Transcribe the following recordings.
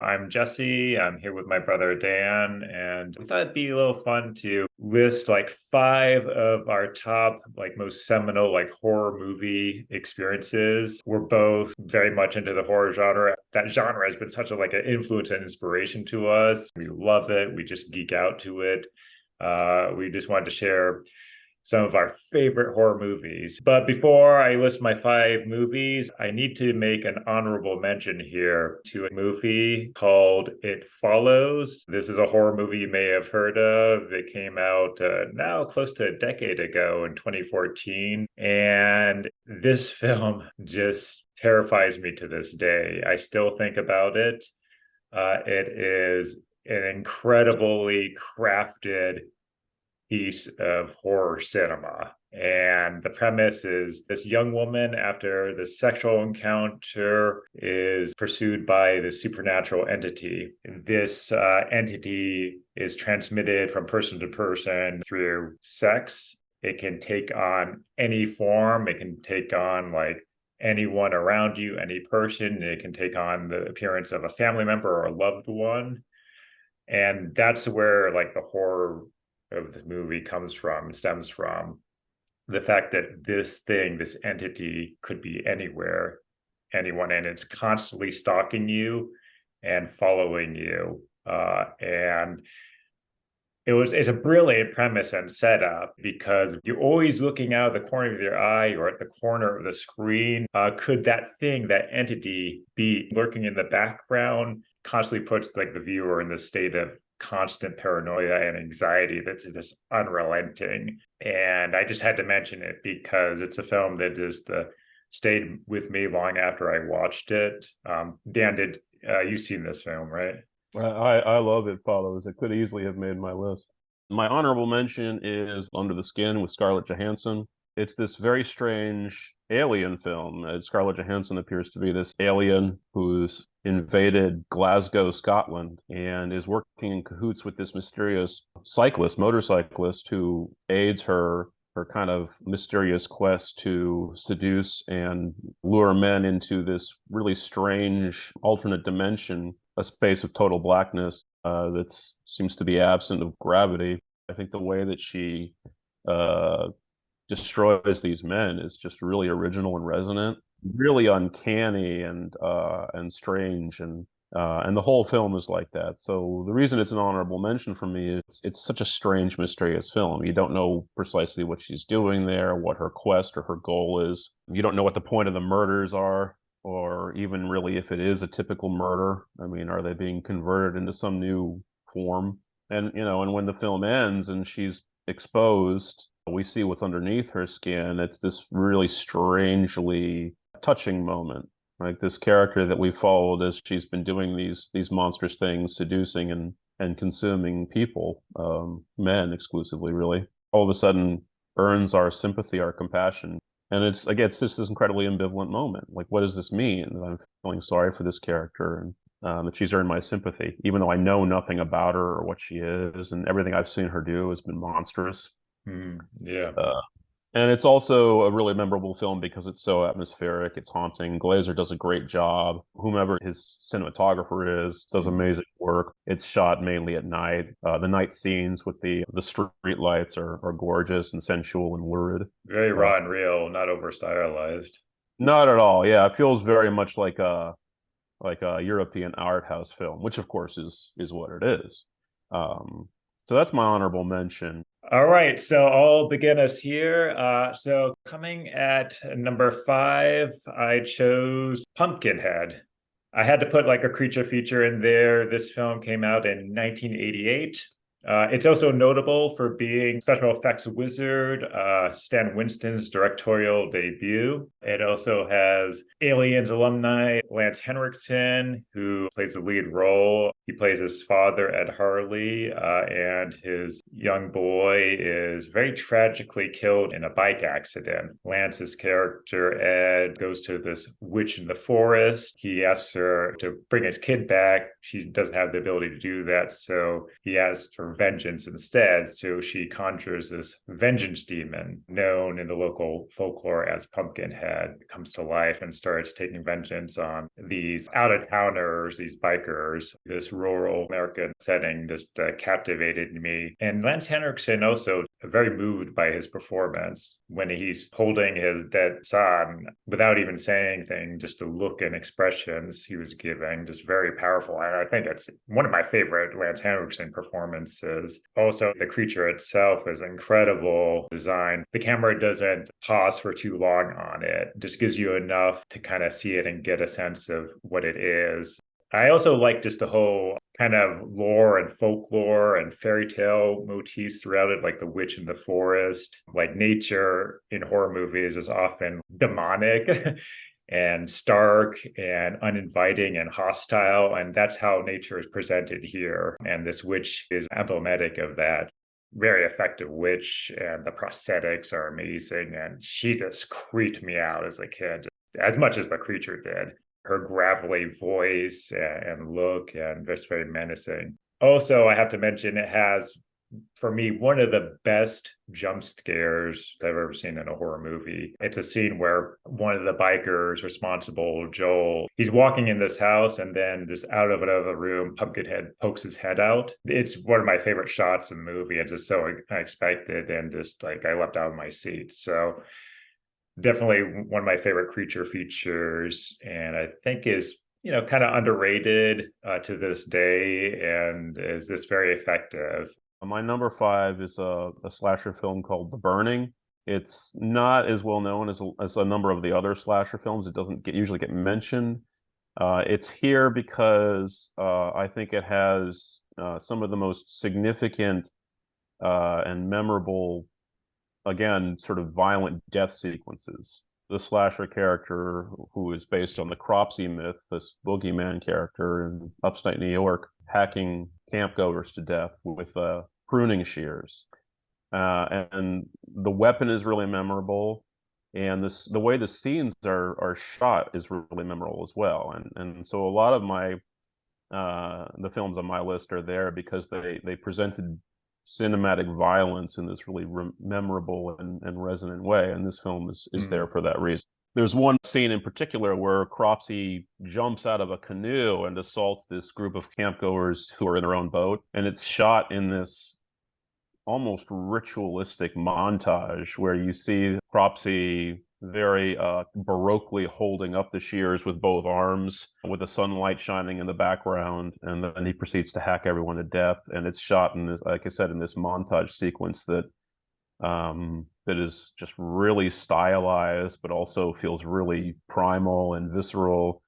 I'm Jesse. I'm here with my brother Dan, and we thought it'd be a little fun to list like five of our top, like most seminal, like horror movie experiences. We're both very much into the horror genre. That genre has been such a like an influence and inspiration to us. We love it. We just geek out to it. We just wanted to share some of our favorite horror movies. But before I list my five movies, I need to make an honorable mention here to a movie called It Follows. This is a horror movie you may have heard of. It came out now close to a decade ago in 2014. And this film just terrifies me to this day. I still think about it. It is an incredibly crafted piece of horror cinema. And the premise is this young woman, after the sexual encounter, is pursued by this supernatural entity. This entity is transmitted from person to person through sex. It can take on any form, it can take on like anyone around you, any person. It can take on the appearance of a family member or a loved one. And that's where like the horror of the movie comes from, stems from the fact that this thing, this entity could be anywhere, anyone, and it's constantly stalking you and following you. And it's a brilliant premise and setup because you're always looking out of the corner of your eye or at the corner of the screen. Could that thing, that entity, be lurking in the background? Constantly puts like the viewer in this state of constant paranoia and anxiety that's just unrelenting. And I just had to mention it because it's a film that just stayed with me long after I watched it. Dan, did you've seen this film, right? I love It Follows. It could easily have made my list. My honorable mention is Under the Skin with Scarlett Johansson. It's this very strange alien film. Scarlett Johansson appears to be this alien who's invaded Glasgow, Scotland, and is working in cahoots with this mysterious motorcyclist, who aids her kind of mysterious quest to seduce and lure men into this really strange alternate dimension, a space of total blackness that seems to be absent of gravity. I think the way that she uh, destroys these men is just really original and resonant, really uncanny and strange, and the whole film is like that. So the reason it's an honorable mention for me is it's such a strange, mysterious film. You don't know precisely what she's doing there, what her quest or her goal is. You don't know what the point of the murders are, or even really if it is a typical murder. I mean, are they being converted into some new form? And when the film ends and she's exposed, we see what's underneath her skin. It's this really strangely touching moment. Like this character that we followed as she's been doing these monstrous things, seducing and consuming people, men exclusively, really. All of a sudden earns our sympathy, our compassion. And it's just this incredibly ambivalent moment. Like, what does this mean? That I'm feeling sorry for this character and that she's earned my sympathy, even though I know nothing about her or what she is, and everything I've seen her do has been monstrous. Yeah. Uh, and it's also a really memorable film because it's so atmospheric, it's haunting. Glazer does a great job. Whomever his cinematographer is does Mm. amazing work. It's shot mainly at night. The night scenes with the street lights are gorgeous and sensual and lurid. Very Uh, raw and real, not over stylized. Not at all. Yeah, it feels very much like a European art house film, which of course is what it is. So that's my honorable mention. All right, so I'll begin us here. So coming at number five, I chose Pumpkinhead. I had to put like a creature feature in there. This film came out in 1988. It's also notable for being special effects wizard Stan Winston's directorial debut. It also has Aliens alumni Lance Henriksen, who plays the lead role. He plays his father, Ed Harley, and his young boy is very tragically killed in a bike accident. Lance's character, Ed, goes to this witch in the forest. He asks her to bring his kid back. She doesn't have the ability to do that, so he asks for for vengeance instead. So she conjures this vengeance demon known in the local folklore as Pumpkinhead, comes to life and starts taking vengeance on these out-of-towners, these bikers. This rural American setting just captivated me. And Lance Henriksen also very moved by his performance when he's holding his dead son without even saying anything, just the look and expressions he was giving, just very powerful. And I think it's one of my favorite Lance Henriksen performances. Also, the creature itself is incredible design. The camera doesn't pause for too long on it, just gives you enough to kind of see it and get a sense of what it is. I also like just the whole kind of lore and folklore and fairy tale motifs throughout it, like the witch in the forest. Like nature in horror movies is often demonic and stark and uninviting and hostile. And that's how nature is presented here. And this witch is emblematic of that. Very effective witch, and the prosthetics are amazing. And she just creeped me out as a kid, as much as the creature did. Her gravelly voice and look, and just very menacing. Also, I have to mention it has, for me, one of the best jump scares I've ever seen in a horror movie. It's a scene where one of the bikers responsible, Joel, he's walking in this house, and then just out of another room, Pumpkinhead pokes his head out. It's one of my favorite shots in the movie. It's just so unexpected, and just like I leapt out of my seat. So definitely one of my favorite creature features, and I think is kind of underrated to this day, and is this very effective. My number 5 is a slasher film called The Burning. It's not as well known as a number of the other slasher films. It doesn't usually get mentioned. It's here because I think it has some of the most significant and memorable, again, sort of violent death sequences. The slasher character, who is based on the Cropsey myth, this boogeyman character in upstate New York, hacking campgoers to death with pruning shears. And the weapon is really memorable. And the way the scenes are shot is really memorable as well. And so a lot of the films on my list are there because they presented cinematic violence in this really memorable and resonant way, and this film is there for that reason. There's one scene in particular where Cropsey jumps out of a canoe and assaults this group of campgoers who are in their own boat, and it's shot in this almost ritualistic montage where you see Cropsey very baroquely holding up the shears with both arms, with the sunlight shining in the background, and then he proceeds to hack everyone to death. And it's shot in this, like I said, in this montage sequence that is just really stylized, but also feels really primal and visceral.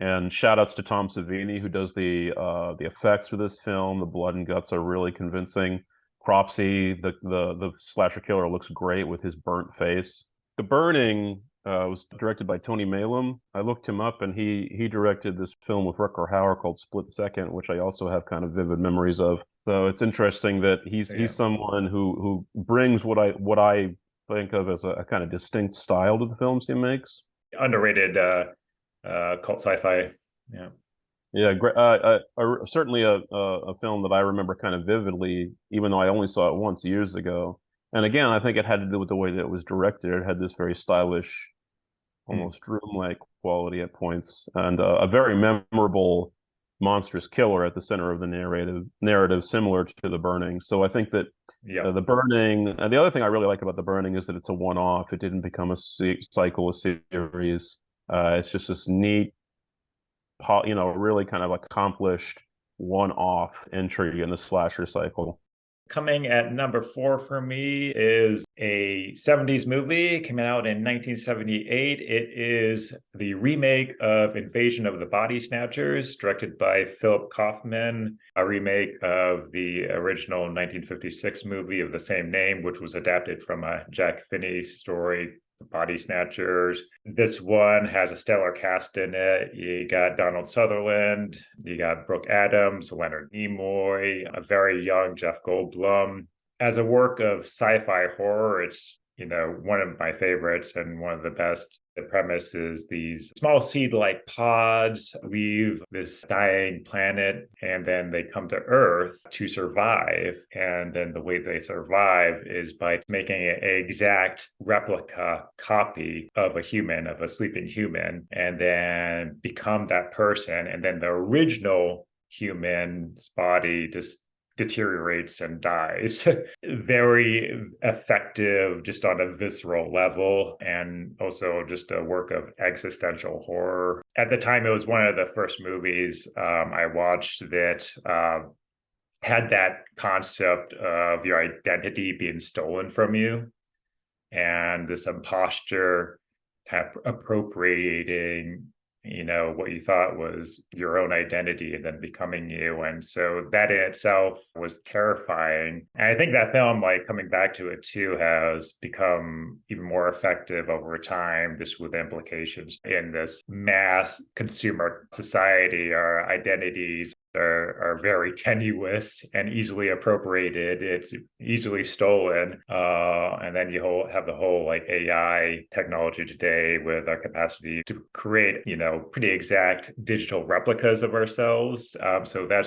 And shout outs to Tom Savini, who does the effects for this film. The blood and guts are really convincing. Cropsey, the slasher killer, looks great with his burnt face. The Burning was directed by Tony Maylam. I looked him up, and he directed this film with Rutger Hauer called Split Second, which I also have kind of vivid memories of. So it's interesting that he's someone who brings what I think of as a kind of distinct style to the films he makes. Underrated cult sci-fi. Yeah. Yeah, certainly a film that I remember kind of vividly, even though I only saw it once years ago. And again, I think it had to do with the way that it was directed. It had this very stylish, almost dreamlike quality at points, and a very memorable monstrous killer at the center of the narrative, similar to The Burning. So I think that The Burning, and the other thing I really like about The Burning is that it's a one-off. It didn't become a cycle, a series. It's just this neat, really kind of accomplished one-off entry in the slasher cycle. Coming at number 4 for me is a 70s movie coming out in 1978. It is the remake of Invasion of the Body Snatchers, directed by Philip Kaufman, a remake of the original 1956 movie of the same name, which was adapted from a Jack Finney story, The Body Snatchers. This one has a stellar cast in it. You got Donald Sutherland, you got Brooke Adams, Leonard Nimoy, a very young Jeff Goldblum. As a work of sci-fi horror, it's one of my favorites and one of the best. The premise is these small seed-like pods leave this dying planet and then they come to Earth to survive. And then the way they survive is by making an exact replica copy of a human, of a sleeping human, and then become that person. And then the original human's body just deteriorates and dies. Very effective, just on a visceral level, and also just a work of existential horror. At the time, it was one of the first movies I watched that had that concept of your identity being stolen from you and this imposter kind of appropriating what you thought was your own identity and then becoming you. And so that in itself was terrifying. And I think that film, like coming back to it too, has become even more effective over time, just with implications in this mass consumer society. Our identities are very tenuous and easily appropriated. It's easily stolen. And then you have the whole like AI technology today with our capacity to create, pretty exact digital replicas of ourselves. So that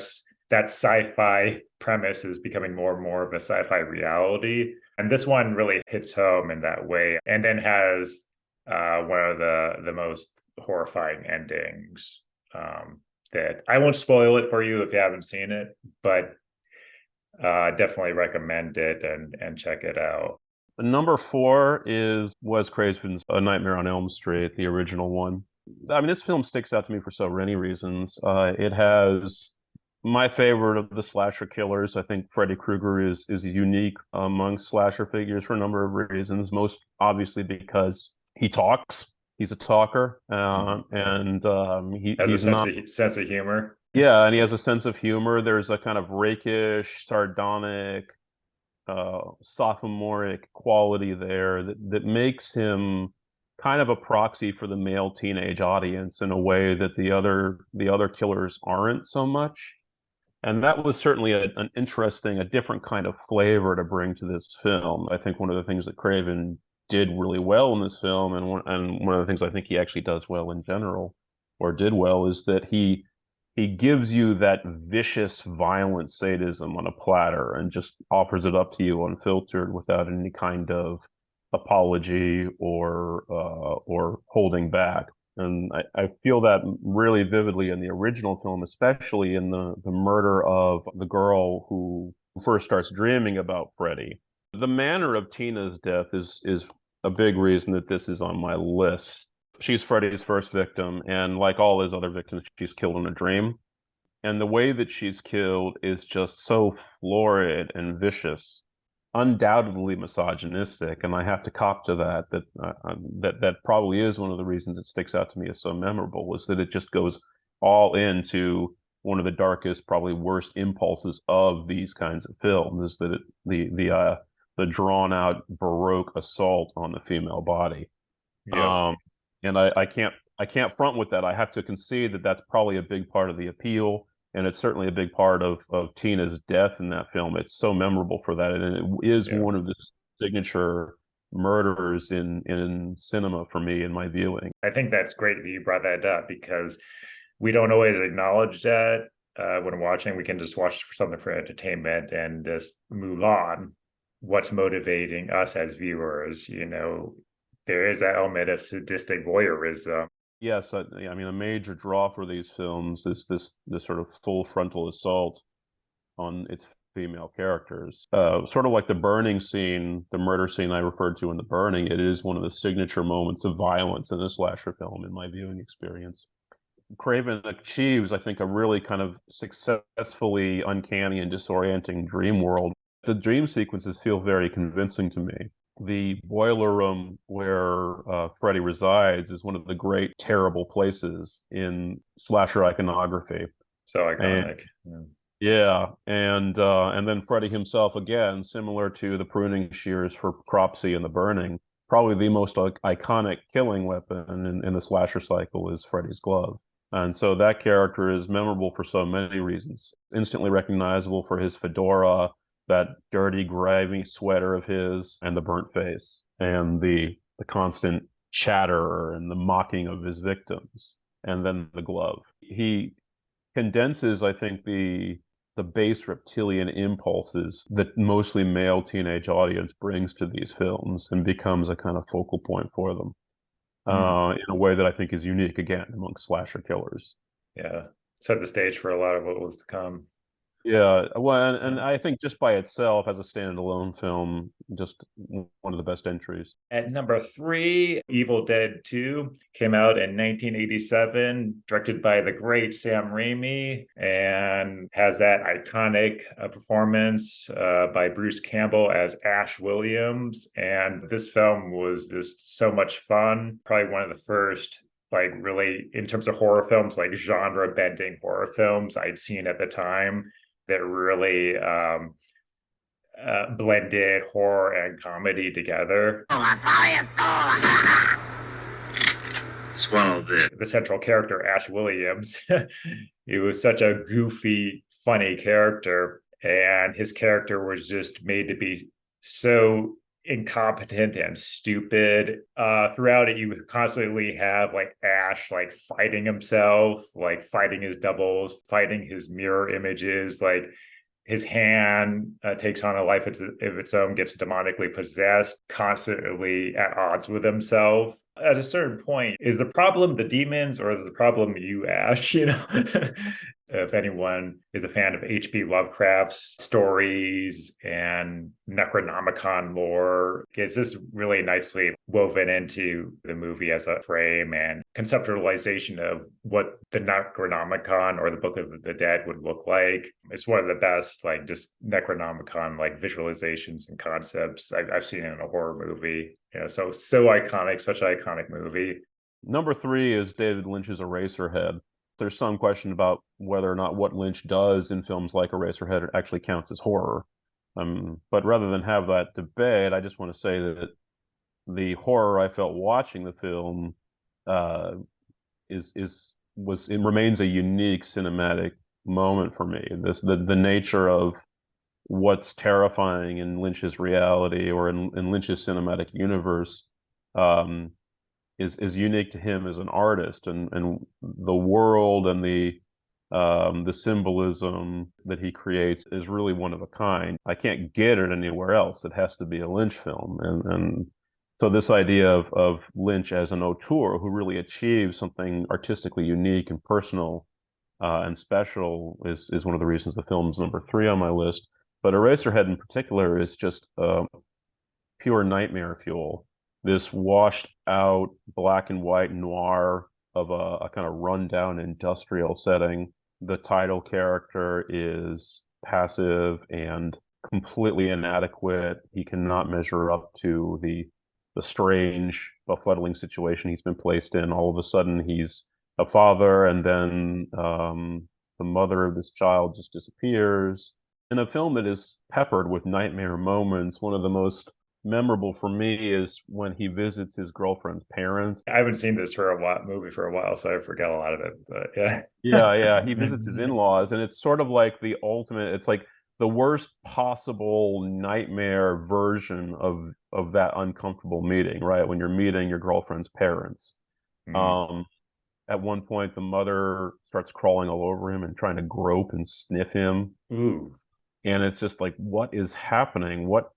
sci-fi premise is becoming more and more of a sci-fi reality. And this one really hits home in that way, and then has one of the most horrifying endings. That I won't spoil it for you if you haven't seen it, but definitely recommend it and check it out. Number 4 is Wes Craven's A Nightmare on Elm Street, the original one. I mean, this film sticks out to me for so many reasons. It has my favorite of the slasher killers. I think Freddy Krueger is unique amongst slasher figures for a number of reasons. Most obviously because he talks. He's a talker, and Has a he's not. sense of humor. Yeah, and he has a sense of humor. There's a kind of rakish, sardonic, sophomoric quality there that makes him kind of a proxy for the male teenage audience in a way that the other killers aren't so much. And that was certainly an interesting, a different kind of flavor to bring to this film. I think one of the things that Craven did really well in this film, and one of the things I think he actually does well in general, or did well, is that he gives you that vicious, violent sadism on a platter and just offers it up to you unfiltered without any kind of apology or holding back. And I feel that really vividly in the original film, especially in the murder of the girl who first starts dreaming about Freddy. The manner of Tina's death is a big reason that this is on my list. She's Freddy's first victim, and like all his other victims, she's killed in a dream. And the way that she's killed is just so florid and vicious, undoubtedly misogynistic, and I have to cop to that probably is one of the reasons it sticks out to me as so memorable, is that it just goes all into one of the darkest, probably worst impulses of these kinds of films, is that the drawn out Baroque assault on the female body. Yeah. And I can't front with that. I have to concede that that's probably a big part of the appeal, and it's certainly a big part of Tina's death in that film. It's so memorable for that, and it is one of the signature murders in cinema for me in my viewing. I think that's great that you brought that up, because we don't always acknowledge that when watching. We can just watch something for entertainment and just move on. What's motivating us as viewers? There is that element of sadistic voyeurism. Yes, I mean, a major draw for these films is this sort of full frontal assault on its female characters. Sort of like the burning scene, the murder scene I referred to in The Burning. It is one of the signature moments of violence in a slasher film, in my viewing experience. Craven achieves, I think, a really kind of successfully uncanny and disorienting dream world. The dream sequences feel very convincing to me. The boiler room where Freddy resides is one of the great, terrible places in slasher iconography. So iconic. And then Freddy himself, again, similar to the pruning shears for Cropsey in The Burning, probably the most iconic killing weapon in the slasher cycle is Freddy's glove. And so that character is memorable for so many reasons. Instantly recognizable for his fedora, that dirty, grimy sweater of his, and the burnt face, and the constant chatter and the mocking of his victims, and then the glove. He condenses, I think, the base reptilian impulses that mostly male teenage audience brings to these films and becomes a kind of focal point for them Hmm. in a way that I think is unique again among slasher killers. Yeah. Set the stage for a lot of what was to come. Yeah, well, and Yeah. I think just by itself as a standalone film, just one of the best entries. At number three, Evil Dead 2 came out in 1987, directed by the great Sam Raimi, and has that iconic performance by Bruce Campbell as Ash Williams. And this film was just so much fun. Probably one of the first, like, really, in terms of horror films, like genre bending horror films I'd seen at the time that really blended horror and comedy together. Swallow this. The central character, Ash Williams, he was such a goofy, funny character, and his character was just made to be so incompetent and stupid. Throughout it, you constantly have like Ash like fighting himself, like fighting his doubles, fighting his mirror images, like his hand takes on a life of its own, gets demonically possessed, constantly at odds with himself. At a certain point, is the problem the demons or is the problem you, Ash? You know, if anyone is a fan of H.P. Lovecraft's stories and Necronomicon lore, it's this really nicely woven into the movie as a frame and conceptualization of what the Necronomicon or the Book of the Dead would look like. It's one of the best, like, just Necronomicon like visualizations and concepts I've seen in a horror movie. Yeah, so iconic, such an iconic movie. Number three is David Lynch's Eraserhead. There's some question about whether or not what Lynch does in films like Eraserhead actually counts as horror. But rather than have that debate, I just want to say that the horror I felt watching the film uh, it remains a unique cinematic moment for me. The nature of what's terrifying in Lynch's reality or in Lynch's cinematic universe um, is unique to him as an artist, and the world and the symbolism that he creates is really one of a kind. I can't get it anywhere else. It has to be a Lynch film, and so this idea of Lynch as an auteur who really achieves something artistically unique and personal and special is one of the reasons the film's number three on my list. But Eraserhead in particular is just pure nightmare fuel. This washed out black and white noir of a kind of rundown industrial setting. The title character is passive and completely inadequate. He cannot measure up to the strange, befuddling situation he's been placed in. All of a sudden, he's a father, and then the mother of this child just disappears. In a film that is peppered with nightmare moments, one of the most memorable for me is when he visits his girlfriend's parents. I haven't seen this for a while, movie for a while, so I forget a lot of it. But yeah. Yeah, yeah, he visits his in-laws, and it's sort of like the ultimate. It's like the worst possible nightmare version of that uncomfortable meeting, right? When you're meeting your girlfriend's parents. Mm. Um, at one point, the mother starts crawling all over him and trying to grope and sniff him, Ooh. and it's just like, what is happening? What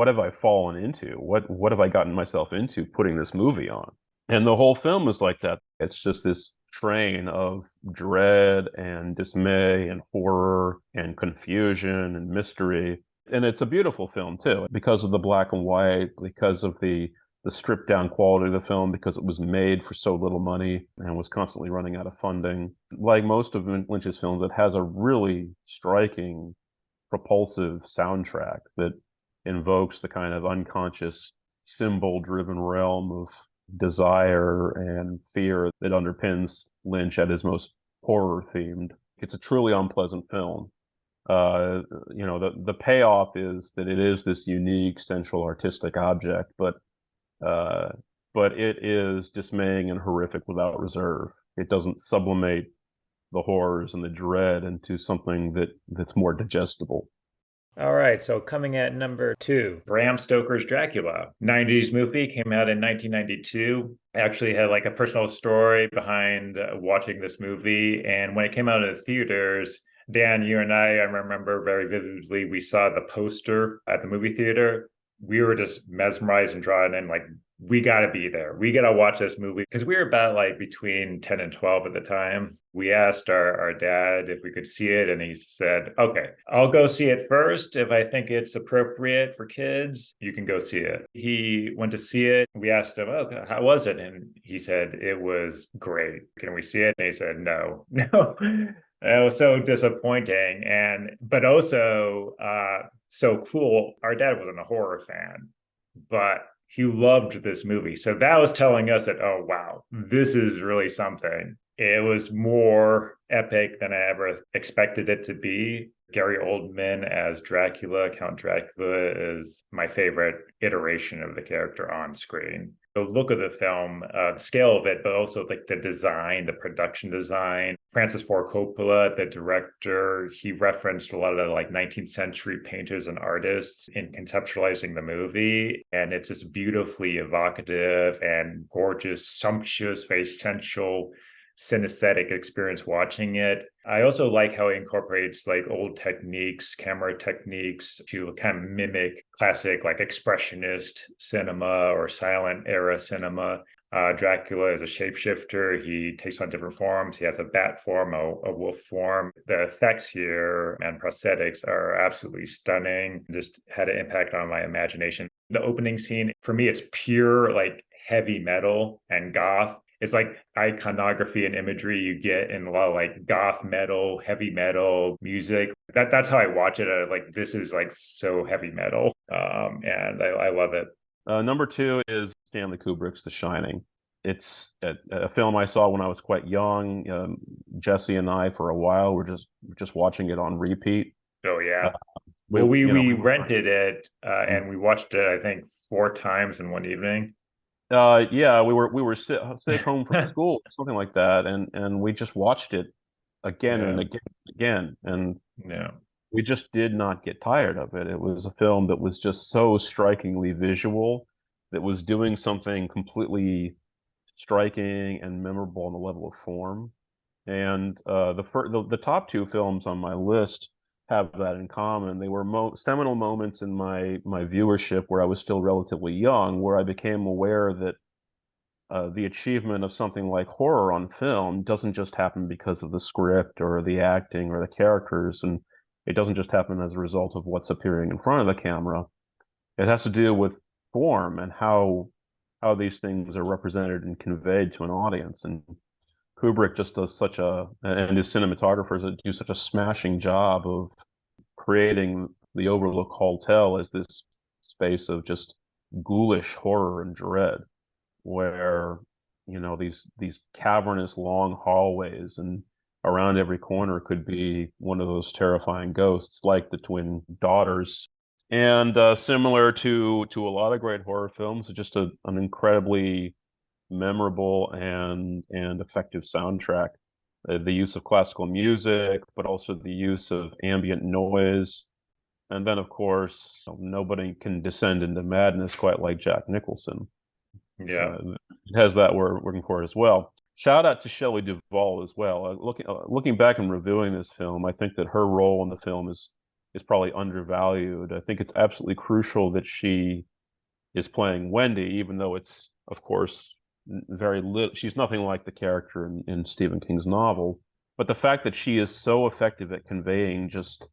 have I fallen into? What have I gotten myself into putting this movie on? And the whole film is like that. It's just this train of dread and dismay and horror and confusion and mystery. And it's a beautiful film too, because of the black and white, because of the stripped down quality of the film, because it was made for so little money and was constantly running out of funding. Like most of Lynch's films, it has a really striking, propulsive soundtrack that invokes the kind of unconscious symbol driven realm of desire and fear that underpins Lynch at his most horror themed. It's a truly unpleasant film. Uh, the payoff is that it is this unique central artistic object, uh, but it is dismaying and horrific without reserve. It doesn't sublimate the horrors and the dread into something that's more digestible. All right, so coming at number two, Bram Stoker's Dracula. 90s movie came out in 1992. I actually had like a personal story behind watching this movie. And when it came out in the theaters, Dan, you and I remember very vividly, we saw the poster at the movie theater. We were just mesmerized and drawn in, like, we got to be there. We got to watch this movie because we were about like between 10 and 12 at the time. We asked our dad if we could see it, and he said, okay, I'll go see it first. If I think it's appropriate for kids, you can go see it. He went to see it. We asked him, oh, how was it? And he said, it was great. Can we see it? And he said, no, no. It was so disappointing, and but also so cool. Our dad wasn't a horror fan, but he loved this movie. So that was telling us that, oh, wow, this is really something. It was more epic than I ever expected it to be. Gary Oldman as Dracula, Count Dracula, is my favorite iteration of the character on screen. The look of the film, the scale of it, but also like the design, the production design. Francis Ford Coppola, the director, he referenced a lot of the like 19th century painters and artists in conceptualizing the movie. And it's just beautifully evocative and gorgeous, sumptuous, very sensual synesthetic experience watching it. I also like how it incorporates like old techniques, camera techniques to kind of mimic classic like expressionist cinema or silent era cinema. Dracula is a shapeshifter. He takes on different forms. He has a bat form, a wolf form. The effects here and prosthetics are absolutely stunning. Just had an impact on my imagination. The opening scene, for me, it's pure like heavy metal and goth. It's like iconography and imagery you get in a lot of like goth metal, heavy metal music. That's how I watch it. Like this is like so heavy metal, and I love it. Number two is Stanley Kubrick's The Shining. It's a film I saw when I was quite young. Jesse and I, for a while, were just watching it on repeat. Oh yeah. Uh, Well, we we were. rented it and we watched it I think four times in one evening. Yeah, we were sick home from school or something like that, and we just watched it again and Yeah. again and again, and Yeah. we just did not get tired of it. It was a film that was just so strikingly visual, that was doing something completely striking and memorable on the level of form. And the top two films on my list have that in common. They were seminal moments in my viewership where I was still relatively young, where I became aware that the achievement of something like horror on film doesn't just happen because of the script or the acting or the characters, and it doesn't just happen as a result of what's appearing in front of the camera. It has to do with form and how these things are represented and conveyed to an audience. And Kubrick just does and his cinematographers do such a smashing job of creating the Overlook Hotel as this space of just ghoulish horror and dread, where these cavernous long hallways, and around every corner could be one of those terrifying ghosts like the twin daughters. And similar to a lot of great horror films, just an incredibly memorable and effective soundtrack. The use of classical music, but also the use of ambient noise. And then, of course, nobody can descend into madness quite like Jack Nicholson. Yeah. It has that working for it as well. Shout out to Shelley Duvall as well. Looking back and reviewing this film, I think that her role in the film is probably undervalued. I think it's absolutely crucial that she is playing Wendy, even though it's, of course, very little. She's nothing like the character in Stephen King's novel. But the fact that she is so effective at conveying just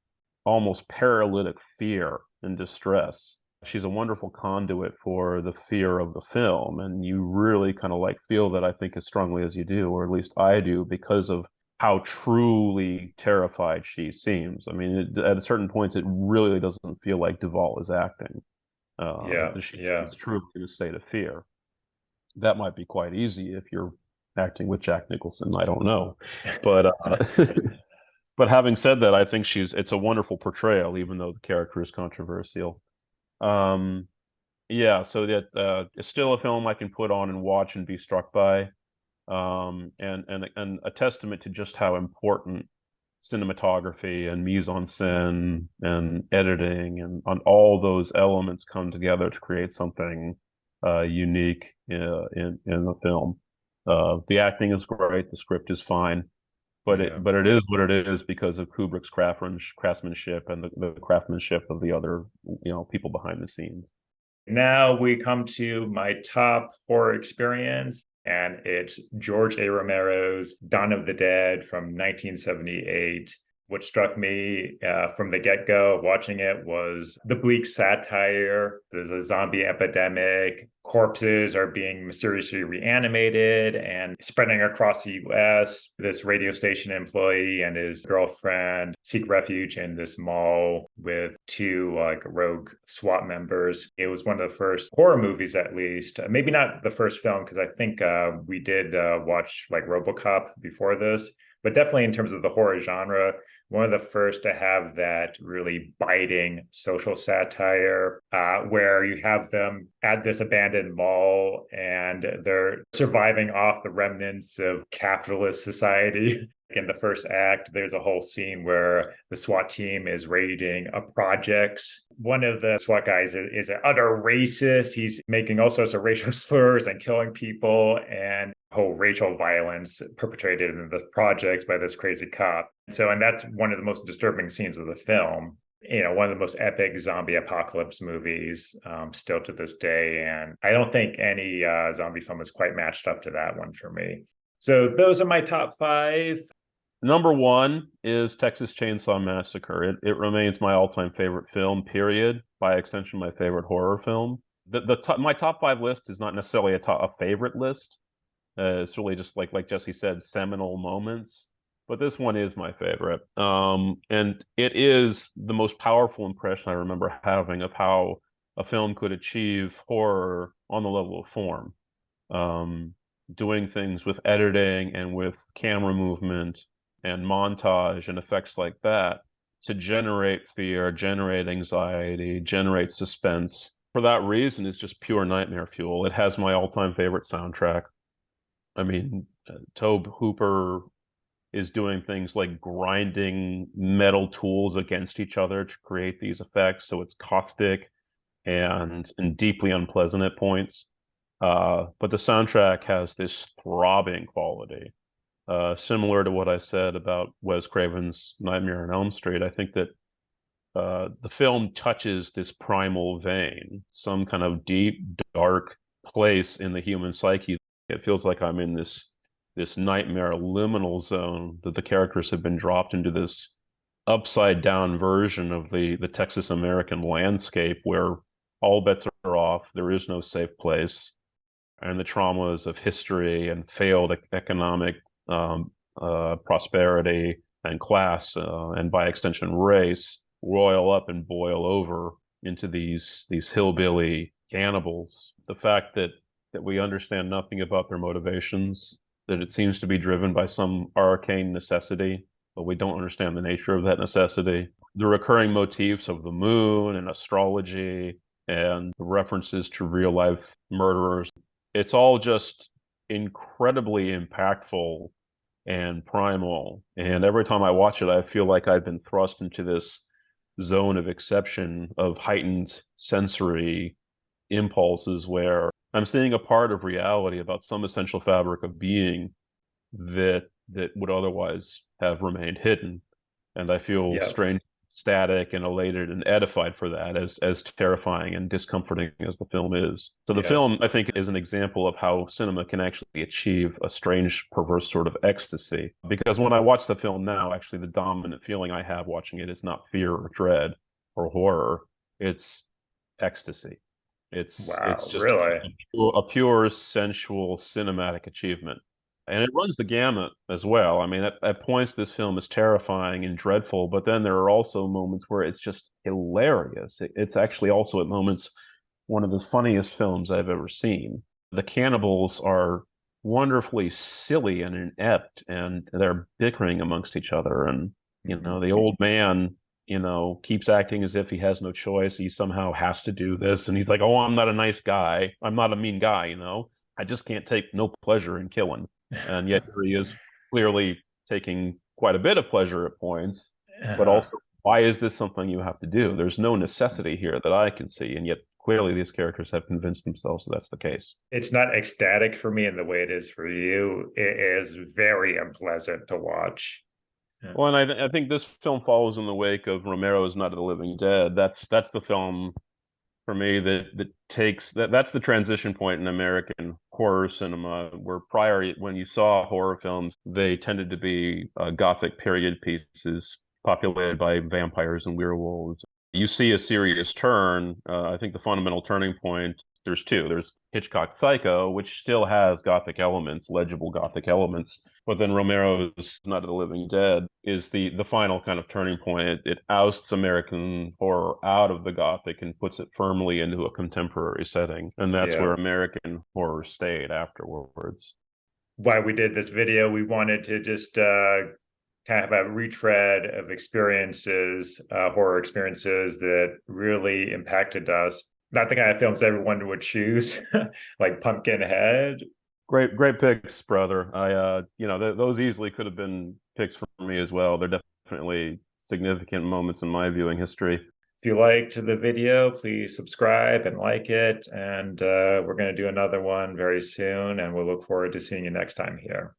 almost paralytic fear and distress. She's a wonderful conduit for the fear of the film, and you really kind of like feel that, I think, as strongly as you do, or at least I do, because of how truly terrified she seems. I mean, at certain points, it really doesn't feel like Duvall is acting. Yeah. She Yeah. is truly in a state of fear. That might be quite easy if you're acting with Jack Nicholson. I don't know, but but having said that, I think it's a wonderful portrayal, even though the character is controversial. Um, yeah, so that it's still a film I can put on and watch and be struck by, and a testament to just how important cinematography and mise-en-scène and editing and on all those elements come together to create something unique in the film. The acting is great, the script is fine, but Yeah. it is what it is because of Kubrick's craftsmanship and the craftsmanship of the other people behind the scenes. Now we come to my top horror experience, and it's George A. Romero's Dawn of the Dead from 1978. What struck me from the get go watching it was the bleak satire. There's a zombie epidemic. Corpses are being mysteriously reanimated and spreading across the US. This radio station employee and his girlfriend seek refuge in this mall with two like rogue SWAT members. It was one of the first horror movies, at least. Maybe not the first film, because I think we did watch like RoboCop before this, but definitely in terms of the horror genre, one of the first to have that really biting social satire, where you have them at this abandoned mall and they're surviving off the remnants of capitalist society. In the first act, there's a whole scene where the SWAT team is raiding a projects. One of the SWAT guys is an utter racist. He's making all sorts of racial slurs and killing people, and whole racial violence perpetrated in the projects by this crazy cop. And that's one of the most disturbing scenes of the film. One of the most epic zombie apocalypse movies still to this day. And I don't think any zombie film is quite matched up to that one for me. So those are my top five. Number one is Texas Chainsaw Massacre. It remains my all-time favorite film, period. By extension, my favorite horror film. My top five list is not necessarily a favorite list. It's really just like Jesse said, seminal moments. But this one is my favorite. And it is the most powerful impression I remember having of how a film could achieve horror on the level of form. Doing things with editing and with camera movement and montage and effects like that to generate fear, generate anxiety, generate suspense. For that reason, it's just pure nightmare fuel. It has my all-time favorite soundtrack. I mean, Tobe Hooper is doing things like grinding metal tools against each other to create these effects. So it's caustic and deeply unpleasant at points. But the soundtrack has this throbbing quality. Similar to what I said about Wes Craven's Nightmare on Elm Street, I think that the film touches this primal vein, some kind of deep, dark place in the human psyche. It feels like I'm in this nightmare liminal zone that the characters have been dropped into this upside down version of the Texas American landscape where all bets are off. There is no safe place, and the traumas of history and failed economic prosperity and class, and by extension race, roil up and boil over into these hillbilly cannibals. The fact that we understand nothing about their motivations, that it seems to be driven by some arcane necessity, but we don't understand the nature of that necessity. The recurring motifs of the moon and astrology and the references to real life murderers, it's all just incredibly impactful and primal. And every time I watch it, I feel like I've been thrust into this zone of exception of heightened sensory impulses where I'm seeing a part of reality about some essential fabric of being that would otherwise have remained hidden. And I feel Yeah. strange, static, and elated and edified for that, as terrifying and discomforting as the film is. So the Yeah. film, I think, is an example of how cinema can actually achieve a strange, perverse sort of ecstasy. Because when I watch the film now, actually the dominant feeling I have watching it is not fear or dread or horror. It's ecstasy. It's Wow. just Really? a pure sensual cinematic achievement. And it runs the gamut as well. I mean, at points, this film is terrifying and dreadful, but then there are also moments where it's just hilarious. It's actually also at moments one of the funniest films I've ever seen. The cannibals are wonderfully silly and inept, and they're bickering amongst each other. And, Mhm. the old man, keeps acting as if he has no choice. He somehow has to do this. And he's like, oh, I'm not a nice guy. I'm not a mean guy. I just can't take no pleasure in killing. And yet here he is clearly taking quite a bit of pleasure at points, but Uh, also why is this something you have to do? There's no necessity here that I can see, and yet clearly these characters have convinced themselves that that's the case. it's not ecstatic for me in the way it is for you. It is very unpleasant to watch. Yeah. Well, and I think this film follows in the wake of Romero's Night of the Living Dead. That's the film for me that takes that's the transition point in American horror cinema, where prior, when you saw horror films, they tended to be gothic period pieces populated by vampires and werewolves. You see a serious turn. I think the fundamental turning point, there's two. There's Hitchcock Psycho, which still has gothic elements, legible gothic elements, but then Romero's Night of the Living Dead is the final kind of turning point. It ousts American horror out of the gothic and puts it firmly into a contemporary setting, and that's Yeah. where American horror stayed afterwards. Why we did this video, we wanted to just kind of have a retread of experiences, horror experiences that really impacted us. Not the kind of films everyone would choose, like Pumpkinhead. Great picks, brother. Those easily could have been picks for me as well. They're definitely significant moments in my viewing history. If you liked the video, please subscribe and like it. And we're going to do another one very soon. And we'll look forward to seeing you next time here.